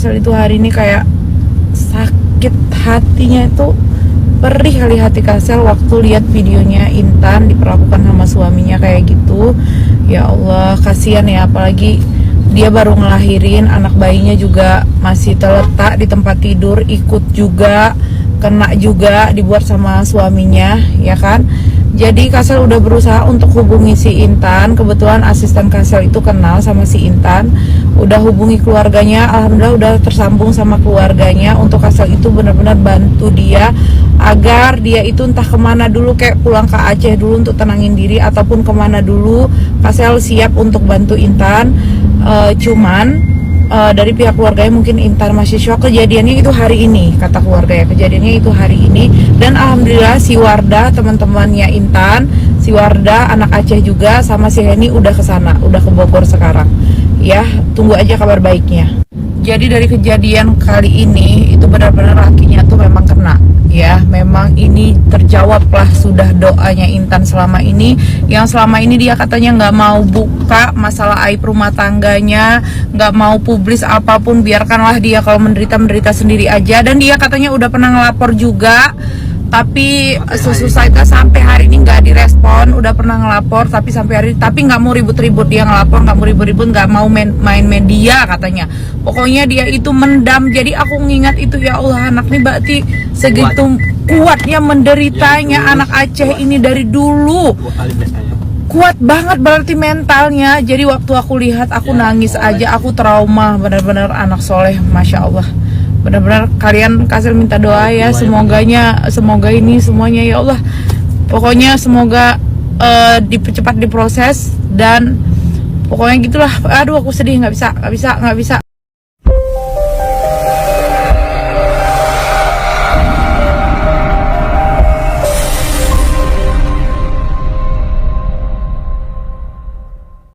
Kasel itu hari ini kayak sakit hatinya itu, perih kali hati Kasel waktu lihat videonya Intan diperlakukan sama suaminya kayak gitu. Ya Allah, kasihan ya, apalagi dia baru ngelahirin, anak bayinya juga masih terletak di tempat tidur, ikut juga, kena juga, dibuat sama suaminya, ya kan. Jadi Kasel udah berusaha untuk hubungi si Intan. Kebetulan asisten Kasel itu kenal sama si Intan, udah hubungi keluarganya, alhamdulillah udah tersambung sama keluarganya untuk Kasel itu benar-benar bantu dia agar dia itu entah kemana dulu, kayak pulang ke Aceh dulu untuk tenangin diri ataupun kemana dulu, Kasel siap untuk bantu Intan. Cuman dari pihak keluarganya mungkin Intan masih shock. Kejadiannya itu hari ini, kata keluarga ya, kejadiannya itu hari ini. Dan alhamdulillah si Wardah, teman-temannya Intan, si Wardah anak Aceh juga, sama si Heni udah kesana, udah ke Bogor sekarang. Ya, tunggu aja kabar baiknya. Jadi dari kejadian kali ini itu benar-benar lakinya tuh memang kena, ya, memang ini terjawablah sudah doanya Intan selama ini, yang selama ini dia katanya nggak mau buka masalah aib rumah tangganya, nggak mau publis apapun, biarkanlah dia kalau menderita sendiri aja. Dan dia katanya udah pernah ngelapor juga, tapi sesusah itu sampai hari ini nggak direspon. Udah pernah ngelapor tapi sampai hari ini, tapi nggak mau ribut-ribut, dia ngelapor nggak mau ribut-ribut, nggak mau main media katanya. Pokoknya dia itu mendam. Jadi aku ngingat itu, ya Allah, anak nih berarti segitu kuatnya menderitanya anak Aceh ini dari dulu. Kuat banget berarti mentalnya. Jadi waktu aku lihat aku nangis aja, aku trauma, benar-benar anak soleh, masya Allah. Benar-benar kalian Kasel minta doa ya, semoga ini semuanya ya Allah. Pokoknya semoga dipercepat diproses, dan pokoknya gitulah. Aduh, aku sedih, nggak bisa.